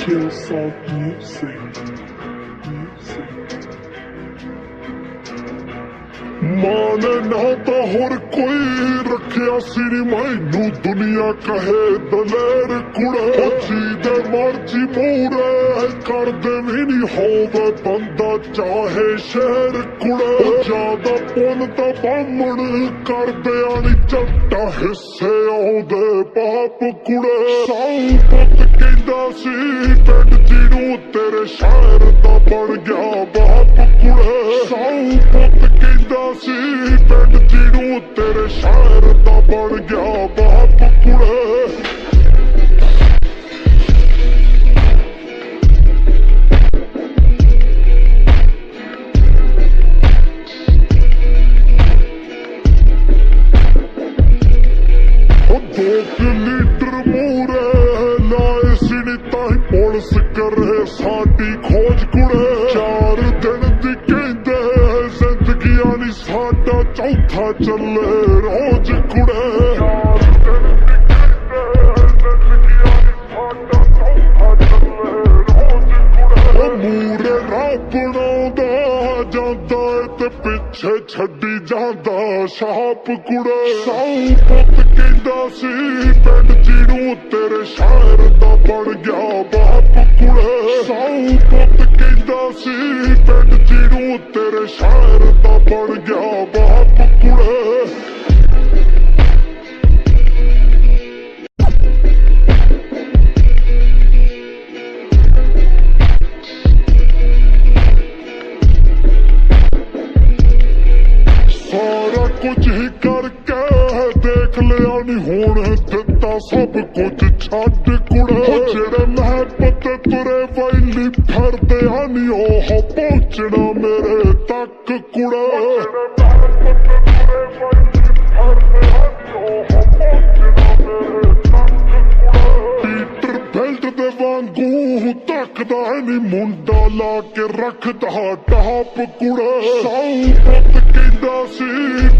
Hillside music. ਮਾਂ ਨੇ ਨਾ ਤਾਂ ਹੋਰ ਕੋਈ ਰੱਖਿਆ ਸੀ ਨੀ ਮੈਨੂੰ, ਦੁਨੀਆ ਕਹੇ ਦਲੇਰ ਕੁੜੇ। ਜਿਹਦੇ ਮਰਜੀ ਮੂਹਰੇ ਕਰਦੇ ਵੀ ਨੀ ਹੋਵੇ ਬੰਦਾ ਚਾਹੇ ਸ਼ੇਰ ਕੁੜੇ। ਜ਼ਿਆਦਾ ਪੁੰਨ ਤਾਂ ਬਾਹਮਣ ਕਰਦਿਆਂ ਨੀ ਝੱਟਾ, ਹਿੱਸੇ ਆਉਂਦੇ ਪਾਪ ਕੁੜੇ। ਸਾਊ ਪੁੱਤ ਕਹਿੰਦਾ ਸੀ ਪਿੰਡ ਜਿਹਨੂੰ ਤੇਰੇ ਸ਼ਹਿਰ ਦਾ ਬਣ ਗਿਆ ਬਾਪ ਕੁੜੇ। ਸਾਊ ਪੁੱਤ ਕਹਿੰਦਾ ਸੀ ਪਿੰਡ ਜਿਹਨੂੰ ਤੇਰੇ ਸ਼ਹਿਰ ਦਾ ਬਣ ਗਿਆ ਬਾਪ ਕੁੜੇ। ਲੀਟਰ ਮੂਰੇ ਲਾਏ ਸੀ ਨੀ ਤਾਈ ਪੁਲਿਸ ਕਰੇ ਸਾਡੀ ਖੋਜ ਕੁੜੇ। 4 ਦਿਨ ਦੀ ਕਹਿੰਦੇ ਜ਼ਿੰਦਗੀਆਂ ਨੀ ਸਾਡਾ ਚੌਥਾ ਚੱਲੇ ਰੋਜ਼ ਕੁੜੇ। 4 ਦਿਨ ਦੀ ਕਹਿੰਦੇ ਜ਼ਿੰਦਗੀਆਂ ਨੀ ਸਾਡਾ ਚੌਥਾ ਚੱਲੇ ਰੋਜ਼ ਕੁੜੇ। ਮੂਰੇ ਰਾਹ ਬਣਾਉਂਦਾ ਜਾਂਦਾ ਤੇ ਪਿੱਛੇ ਛੱਡੀ ਜਾਂਦਾ ਛਾਪ ਕੁੜੇ। ਸਾਊ ਪੁੱਤ ਕਹਿੰਦਾ ਸੀ ਪਿੰਡ ਜਿਹਨੂੰ ਤੇਰੇ ਸ਼ਹਿਰ ਦਾ ਬਣ ਗਿਆ ਬਾਪ ਕੁੜੇ। ਸਾਊ ਪੁੱਤ ਕਹਿੰਦਾ ਸੀ ਪਿੰਡ ਜਿਹਨੂੰ ਤੇਰੇ ਸ਼ਹਿਰ ਦਾ ਬਣ ਗਿਆ ਬਾਪ ਕੁੜੇ। ਸਾਰਾ ਕੁਝ ਹੀ ਕਰਕੇ ਦੇਖ ਲਿਆ ਨੀ ਹੁਣ ਦਿੱਤਾ ਸਭ ਕੁਝ ਛੱਡ ਕੁੜੇ। ਜਿਹੜੇ ਮਹਿਬਤ ਤੁਰੇ ਵੈਲੀ ਫਿਰਦੇ ਆ ਨੀ ਉਹ ਪਹੁੰਚਣਾ ਮੇਰੇ ਤੱਕ ਕੁੜੇ। ਪੀਟਰ ਬੈਲਟ ਦੇ ਵਾਂਗੂ ਤੱਕਦਾ ਨੀ ਮੁੰਡਾ ਲਾ ਕੇ ਰੱਖਦਾ ਟਾਪ ਕੁੜੇ। ਸਾਊ ਪੁੱਤ ਕਹਿੰਦਾ ਸੀ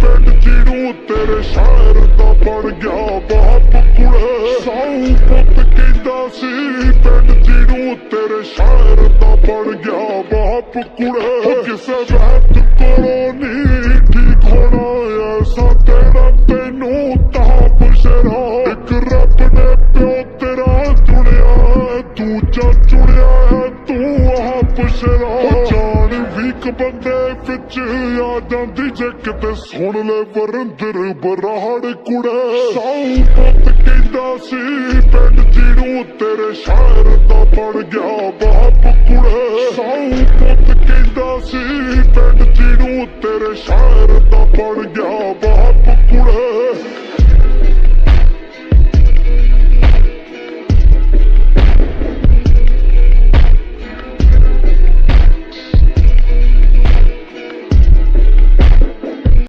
ਪਿੰਡ ਜਿਹਨੂੰ ਤੇਰੇ ਸ਼ਹਿਰ ਦਾ ਬਣ ਗਿਆ ਬਾਪ ਕੁੜੇ। ਸਾਊ ਪੁੱਤ ਕਹਿੰਦਾ ਸੀ ਪਿੰਡ ਜਿਹਨੂੰ ਤੇਰੇ ਸ਼ਹਿਰ ਦਾ ਬਣ ਗਿਆ ਬਾਪ ਕੁੜੇ। ਕਿਸੇ ਵਕਤ ਕੋਲੋਂ ਨੀ ਠੀਕ ਹੋਣਾ ਐਸਾ ਤੇਰਾ ਤੈਨੂੰ ਤਾਪ ਸ਼ਰਾ। ਇੱਕ ਰੱਬ ਨੇ ਪਿਓ ਤੇਰਾ ਚੁਣਿਆ, ਦੂਜਾ ਚੁਣਿਆ ਤੂੰ ਆਪ ਸ਼ਰਾ। ਜਾਣ ਵੀਕ ਬੰਦੇ ਵਿੱਚ ਆ ਜਾਂਦੀ ਜੇ ਕਿਤੇ ਸੁਣ ਲੈ ਵਰਿੰਦਰ ਬਰਾੜ ਕੁੜੇ। ਸਾਊ ਪੁੱਤ ਕਹਿੰਦਾ ਸੀ ਪਿੰਡ ਜਿਹਨੂੰ ਤੇਰੇ ਸ਼ਹਿਰ ਦਾ ਬਣ ਗਿਆ ਬਾਪ ਕੁੜੇ। ਸਾਊ ਪੁੱਤ ਕਹਿੰਦਾ ਸੀ ਪਿੰਡ ਜਿਹਨੂੰ ਤੇਰੇ ਸ਼ਹਿਰ ਦਾ ਬਣ ਗਿਆ